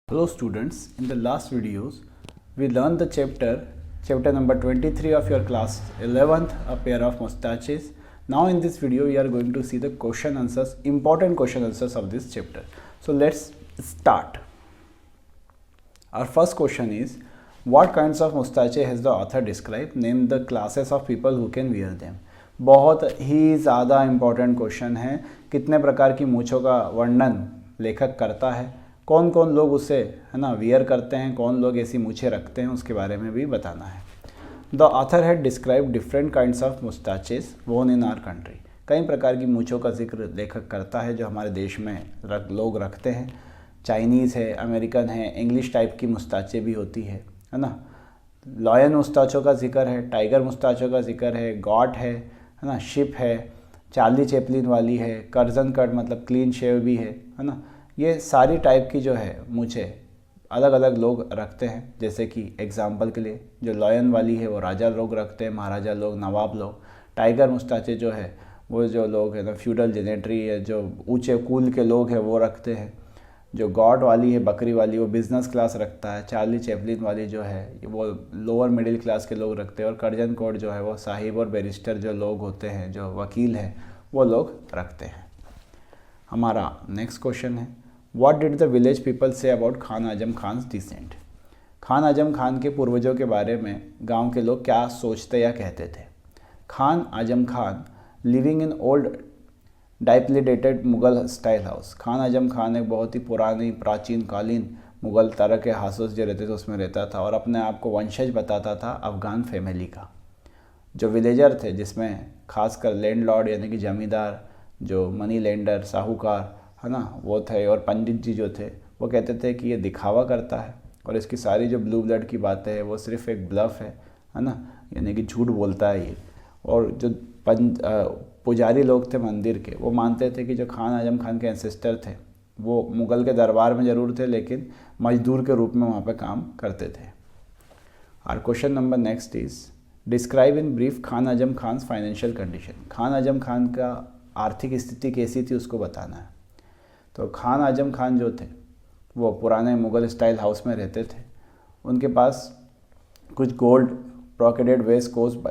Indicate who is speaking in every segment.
Speaker 1: Hello students, in the last videos we learned the chapter number 23 of your class 11th, a pair of mustaches. Now in this video we are going to see the question answers, important question answers of this chapter. So let's start. Our first question is, what kinds of mustache has the author described? Name the classes of people who can wear them. बहुत ही ज़्यादा important question है। कितने प्रकार की मूँछों का वर्णन लेखक करता है, कौन कौन लोग उसे है ना वियर करते हैं, कौन लोग ऐसी मूछें रखते हैं, उसके बारे में भी बताना है। The author had describe different kinds of moustaches worn in our country. कई प्रकार की मूछों का जिक्र लेखक करता है जो हमारे देश में लोग रखते हैं। चाइनीज़ है, अमेरिकन है, इंग्लिश टाइप की मुस्टाचे भी होती है ना। लॉयन मुस्टाचों का जिक्र है, टाइगर मुस्टाचों का जिक्र है, गॉट है ना, शिप है, चार्ली चैपलिन वाली है, कर्जन कट मतलब क्लीन शेव भी है ना। ये सारी टाइप की जो है मूछें अलग अलग लोग रखते हैं। जैसे कि एग्जाम्पल के लिए जो लॉयन वाली है वो राजा लोग रखते हैं, महाराजा लोग, नवाब लोग। टाइगर मुस्टाचे जो है वो जो लोग है ना फ्यूडल जेनेट्री है, जो ऊंचे कुल के लोग हैं वो रखते हैं। जो गॉड वाली है, बकरी वाली, वो बिज़नेस क्लास रखता है। चार्ली चैपलिन वाली जो है वो लोअर मिडिल क्लास के लोग रखते हैं। और कर्जन कोट जो है वो साहिब और बैरिस्टर जो लोग होते हैं, जो वकील हैं, वो लोग रखते हैं। हमारा नेक्स्ट क्वेश्चन है, what did the village people say about Khan Azam Khan descent. Khan Azam Khan के पूर्वजों के बारे में गांव के लोग क्या सोचते या कहते थे। Khan Azam Khan living in old dilapidated Mughal style house. Khan Azam Khan एक बहुत ही पुरानी प्राचीन कालीन मुगल तरह के हाउस जो रहते थे उसमें रहता था और अपने आप को वंशज बताता था अफ़गान फैमिली का। जो विलेजर थे जिसमें खासकर लैंडलॉर्ड यानी कि जमींदार, जो मनी लेंडर, साहूकार है ना वो थे, और पंडित जी जो थे वो कहते थे कि ये दिखावा करता है और इसकी सारी जो ब्लू ब्लड की बातें हैं वो सिर्फ एक ब्लफ है ना, यानी कि झूठ बोलता है ये। और जो पुजारी लोग थे मंदिर के, वो मानते थे कि जो खान आजम खान के एंसेस्टर थे वो मुग़ल के दरबार में ज़रूर थे लेकिन मजदूर के रूप में वहाँ पे काम करते थे। और question number next is, describe in brief Khan Azam Khan financial condition. Khan Azam Khan का आर्थिक स्थिति कैसी थी उसको बताना है। तो खान आजम खान जो थे वो पुराने मुग़ल स्टाइल हाउस में रहते थे। उनके पास कुछ गोल्ड ब्रोकेडेड वेस्ट कोट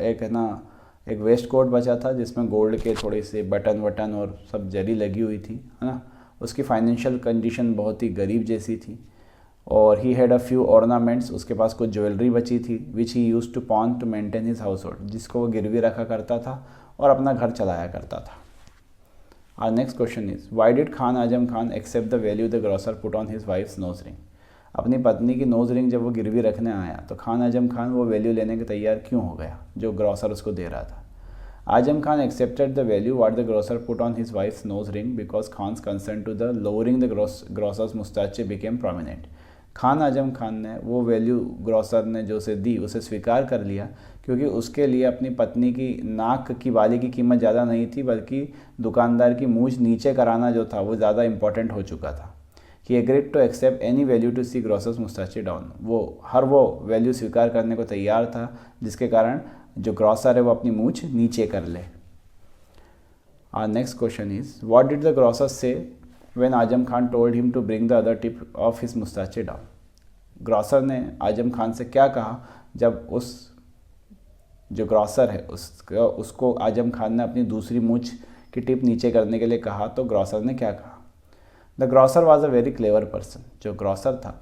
Speaker 1: एक वेस्ट कोट बचा था जिसमें गोल्ड के थोड़े से बटन वटन और सब जरी लगी हुई थी है ना। उसकी फाइनेंशियल कंडीशन बहुत ही गरीब जैसी थी। और he had a few ornaments, उसके पास कुछ ज्वेलरी बची थी which he used to pawn to maintain his household, जिसको वो गिरवी रखा करता था और अपना घर चलाया करता था। Our next question is, why did Khan Ajam Khan accept the value the grocer put on his wife's nose ring? अपनी पत्नी की नोज रिंग जब वो गिरवी रखने आया तो खान आजम खान वो वैल्यू लेने के तैयार क्यों हो गया जो ग्रोसर उसको दे रहा था। Azam Khan accepted the value what the grocer put on his wife's nose ring because Khan's concern to the lowering the grocer's moustache became prominent. Khan Azam Khan ने वो वैल्यू ग्रोसर ने जो उसे दी उसे स्वीकार कर लिया क्योंकि उसके लिए अपनी पत्नी की नाक की बाली की कीमत ज़्यादा नहीं थी, बल्कि दुकानदार की मूंछ नीचे कराना जो था वो ज़्यादा इंपॉर्टेंट हो चुका था। He agreed to accept any value to see grocer's moustache down. वो हर वो वैल्यू स्वीकार करने को तैयार था जिसके कारण जो ग्रोसर है वो अपनी मूंछ नीचे कर ले। Our next question is, what did the grocer say when Azam Khan told him to bring the other tip of his moustache down. Grocer ने आजम खान से क्या कहा जब उस जो ग्रोसर है उसको आजम खान ने अपनी दूसरी मूंछ की टिप नीचे करने के लिए कहा। तो ग्रोसर ने क्या कहा। The grocer was a very clever person. जो ग्रोसर था,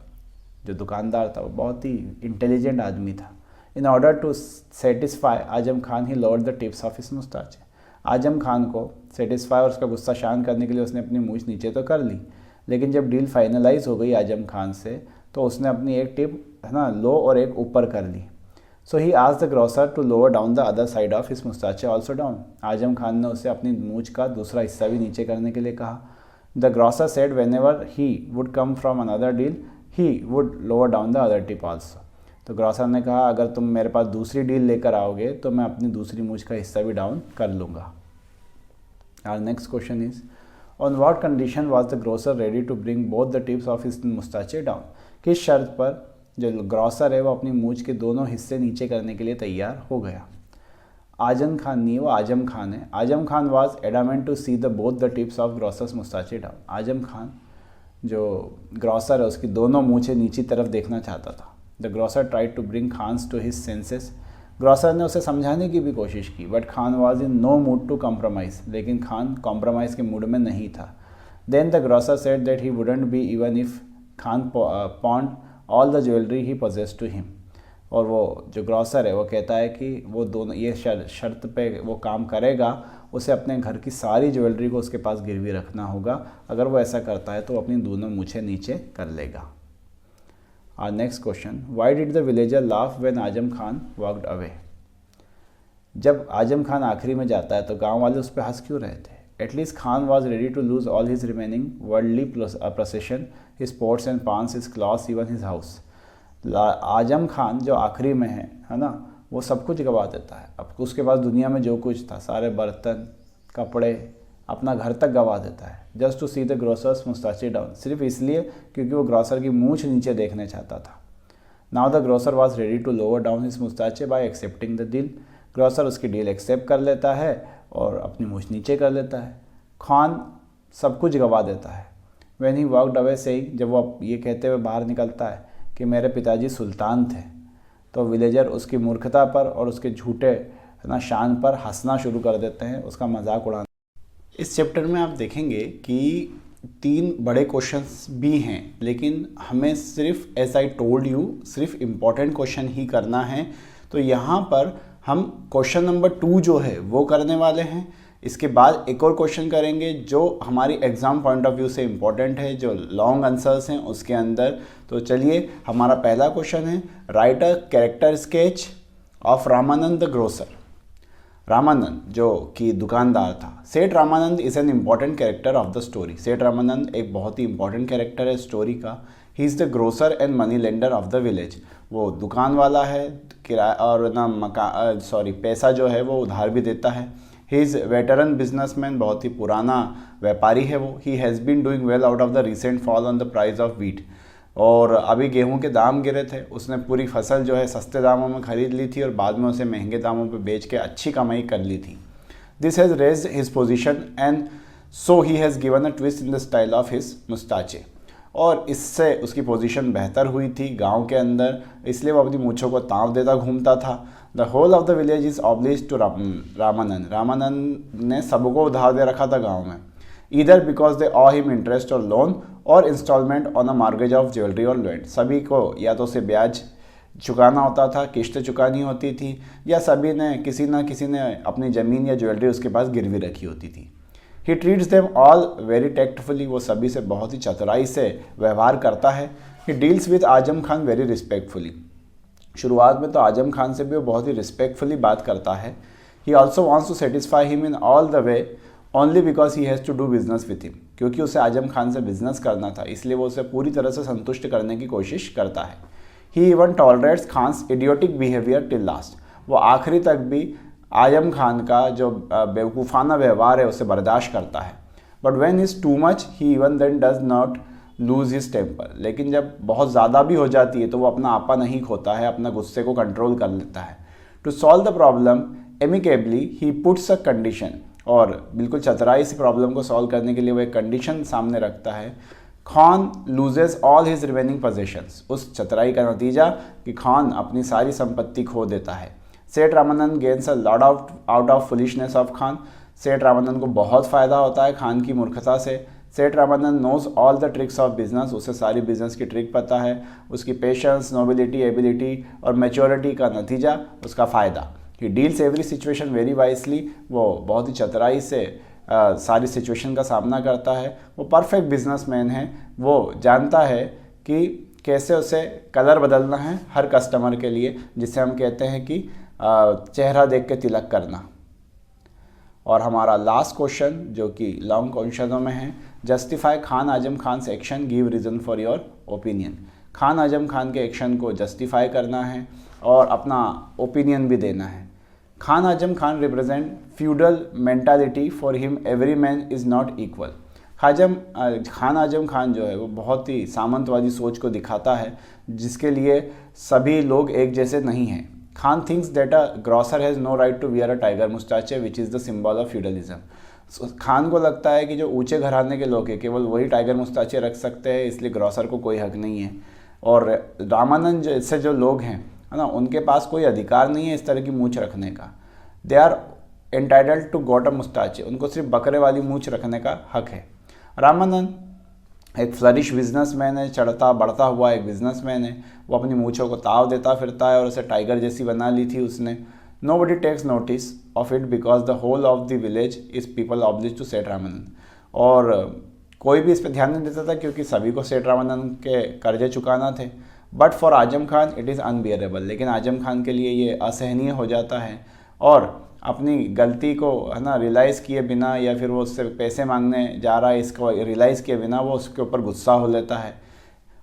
Speaker 1: जो दुकानदार था, वो बहुत ही इंटेलिजेंट आदमी था। In order to satisfy Azam Khan he lowered the tips of his moustache. Azam Khan को सेटिस्फाई और उसका गुस्सा शांत करने के लिए उसने अपनी मूंछ नीचे तो कर ली, लेकिन जब डील फाइनलाइज हो गई आजम खान से तो उसने अपनी एक टिप है ना लो और एक ऊपर कर ली। So he asked the grocer to lower down the other side of his moustache also down. Azam Khan ने उसे अपनी मूंछ का दूसरा हिस्सा भी नीचे करने के लिए कहा। The grocer said whenever he would come from another deal he would lower down the other tip also. तो ग्रोसर ने कहा अगर तुम मेरे पास दूसरी डील लेकर आओगे तो मैं अपनी दूसरी मूंछ का हिस्सा भी डाउन कर लूँगा। Our next question is, on what condition was the grocer ready to bring both the tips of his moustache down. किस शर्त पर जो ग्रोसर है वो अपनी मूंछ के दोनों हिस्से नीचे करने के लिए तैयार हो गया। आजम खान नहीं, वो आजम खान है। Azam Khan was adamant to see the both the tips of grocer's moustache down. Azam Khan जो ग्रॉसर है उसकी दोनों मूंछें नीची तरफ देखना चाहता था। The grocer tried to bring Khan to his senses. Grocer ने उसे समझाने की भी कोशिश की, but Khan was in no mood to compromise, लेकिन खान कॉम्प्रोमाइज़ के मूड में नहीं था। Then the grocer said that he wouldn't be even if Khan pawned all the jewellery he possesses to him. और वो जो ग्रॉसर है वो कहता है कि वो दोनों ये शर्त पे वो काम करेगा, उसे अपने घर की सारी ज्वेलरी को उसके पास गिरवी रखना होगा। अगर वो ऐसा करता है तो अपनी दोनों मूछें नीचे कर लेगा। Our next question, why did the villager laugh when Azam Khan walked away? जब आजम खान आखिरी में जाता है तो गांव वाले उस पर हंस क्यों रहे थे? At least Khan was ready to lose all his remaining worldly possession, his pots and pans, his clothes, even his house. आजम खान जो आखिरी में है ना, वो सब कुछ गवा देता है। अब उसके पास दुनिया में जो कुछ था, सारे बर्तन, कपड़े, अपना घर तक गवा देता है, just to see the grocer's moustache down, सिर्फ इसलिए क्योंकि वो ग्रोसर की मूंछ नीचे देखने चाहता था। Now the grocer was ready to lower down his moustache by accepting the deal. Grocer उसकी डील एक्सेप्ट कर लेता है और अपनी मूंछ नीचे कर लेता है। खान सब कुछ गवा देता है। When he walked away saying, जब वो ये कहते हुए बाहर निकलता है कि मेरे पिताजी सुल्तान थे, तो विलेजर उसकी मूर्खता पर और उसके झूठे ना शान पर हंसना शुरू कर देते हैं, उसका मजाक उड़ाना। इस चैप्टर में आप देखेंगे कि 3 बड़े क्वेश्चंस भी हैं, लेकिन हमें सिर्फ एज आई टोल्ड यू सिर्फ इम्पॉर्टेंट क्वेश्चन ही करना है। तो यहाँ पर हम क्वेश्चन नंबर 2 जो है वो करने वाले हैं। इसके बाद एक और क्वेश्चन करेंगे जो हमारी एग्ज़ाम पॉइंट ऑफ व्यू से इम्पॉर्टेंट है, जो लॉन्ग आंसर्स हैं उसके अंदर। तो चलिए, हमारा पहला क्वेश्चन है, right a character sketch of Ramanand the grocer. Ramanand जो कि दुकानदार था। सेठ Ramanand is an important character of the story. सेठ रामानंद एक बहुत ही इंपॉर्टेंट कैरेक्टर है स्टोरी का। He is the grocer and money lender of the village. वो दुकान वाला है, किराया और ना पैसा जो है वो उधार भी देता है। ही इज़ वेटरन बिजनेसमैन, बहुत ही पुराना व्यापारी है वो। He has been doing well out of the recent fall on the price of wheat. और अभी गेहूं के दाम गिरे थे, उसने पूरी फसल जो है सस्ते दामों में ख़रीद ली थी और बाद में उसे महंगे दामों पे बेच के अच्छी कमाई कर ली थी। This has raised his position and so he has given a twist in the style of his moustache. और इससे उसकी पोजीशन बेहतर हुई थी गांव के अंदर, इसलिए वो अपनी मूँछों को ताव देता घूमता था। The whole of the village is oblige to Ramanand. Ramanand ने सबको उधार दे रखा था गाँव में, either because they owe him interest और लोन और instalment on a mortgage of jewellery और लैंड। सभी को या तो उसे ब्याज चुकाना होता था, किश्तें चुकानी होती थी, या सभी ने किसी ने अपनी ज़मीन या ज्वेलरी उसके पास गिरवी रखी होती थी। He treats them all very tactfully. वो सभी से बहुत ही चतुराई से व्यवहार करता है। He deals with Azam Khan very respectfully. शुरुआत में तो आजम खान से भी वो बहुत ही रिस्पेक्टफुली बात करता है। He also wants to satisfy him in all the way only because he has to do business with him. क्योंकि उसे आजम खान से बिजनेस करना था, इसलिए वो उसे पूरी तरह से संतुष्ट करने की कोशिश करता है। He even tolerates Khan's idiotic behaviour till last. वो आखिरी तक भी आजम खान का जो बेवकूफ़ाना व्यवहार है उसे बर्दाश्त करता है। But when is too much he even then does not lose his temper. लेकिन जब बहुत ज़्यादा भी हो जाती है तो वो अपना आपा नहीं खोता है, अपना गुस्से को कंट्रोल कर लेता है। To solve the problem amicably he puts a condition. और बिल्कुल चतुराई से प्रॉब्लम को सॉल्व करने के लिए वो एक कंडीशन सामने रखता है। Khan loses all his remaining possessions. उस चतुराई का नतीजा कि खान अपनी सारी संपत्ति खो देता है। सेठ Ramanand gains a lot out of foolishness of Khan. सेठ रामानंद को बहुत फ़ायदा होता है खान की मूर्खता से। Seth Ramanand knows all the tricks of business. उसे सारी बिजनेस की ट्रिक पता है। उसकी पेशेंस, नोबिलिटी, एबिलिटी और मैच्योरिटी का नतीजा उसका फ़ायदा। He deals every situation very wisely. वो बहुत ही चतुराई से सारी सिचुएशन का सामना करता है। वो परफेक्ट बिजनेसमैन है। वो जानता है कि कैसे उसे कलर बदलना है हर कस्टमर के लिए, जिसे हम कहते हैं कि चेहरा देख के तिलक करना। और हमारा लास्ट क्वेश्चन जो कि लॉन्ग क्वेश्चनों में है, justify Khan Azam Khan action, give reason for your opinion. Khan Azam Khan के एक्शन को जस्टिफाई करना है और अपना ओपिनियन भी देना है। Khan Azam Khan represent feudal mentality, for him every man is not equal. Khan Azam Khan जो है वो बहुत ही सामंतवादी सोच को दिखाता है, जिसके लिए सभी लोग एक जैसे नहीं हैं। Khan thinks that a grocer has no right to wear a tiger moustache which is the symbol of feudalism. Khan को लगता है कि जो ऊंचे घराने के लोग हैं केवल वही टाइगर मुस्ताचे रख सकते हैं, इसलिए ग्रॉसर को कोई हक नहीं है। और रामानंद जैसे जो लोग हैं, है ना, उनके पास कोई अधिकार नहीं है इस तरह की मूंछ रखने का। They are entitled to got a moustache, उनको सिर्फ बकरे वाली मूंछ रखने का हक है। रामानंद एक फ्लरिश बिजनेसमैन है, चढ़ता बढ़ता हुआ एक बिजनेसमैन है। वो अपनी मूंछों को ताव देता फिरता है और उसे टाइगर जैसी बना ली थी उसने। Nobody takes notice of it because the whole of the village is people obliged to सेठ रामानंद। और कोई भी इस पर ध्यान नहीं देता था क्योंकि सभी को सेठ रामानंद के कर्जे चुकाना थे। But for Azam Khan it is unbearable, लेकिन आजम खान के लिए ये असहनीय हो जाता है और अपनी गलती को, है ना, रियलाइज़ किए बिना या फिर वो उससे पैसे मांगने जा रहा है इसको रियलाइज़ किए बिना वो उसके ऊपर गुस्सा हो लेता है।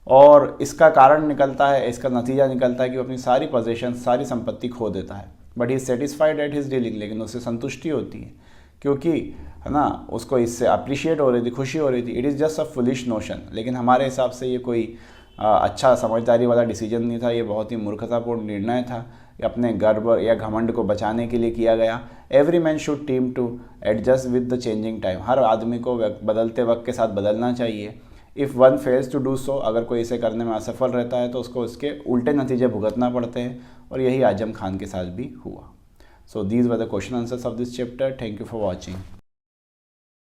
Speaker 1: और इसका कारण निकलता है, इसका नतीजा निकलता है कि वो अपनी सारी पोजीशन, सारी संपत्ति खो देता है। But he is satisfied at his dealing, लेकिन उससे संतुष्टि होती है क्योंकि, है ना, उसको इससे अप्रिशिएट हो रही थी, खुशी हो रही थी। It is just a foolish notion, लेकिन हमारे हिसाब से ये कोई अच्छा समझदारी वाला डिसीजन नहीं था, ये बहुत ही मूर्खतापूर्ण निर्णय था। ये अपने गर्व या घमंड को बचाने के लिए किया गया। Every man should team to adjust with the changing time, हर आदमी को बदलते वक्त के साथ बदलना चाहिए। If one fails to do so, अगर कोई इसे करने में असफल रहता है तो उसको उसके उल्टे नतीजे भुगतना पड़ते हैं, और यही आजम खान के साथ भी हुआ। So these were the question answers of this chapter. Thank you for watching.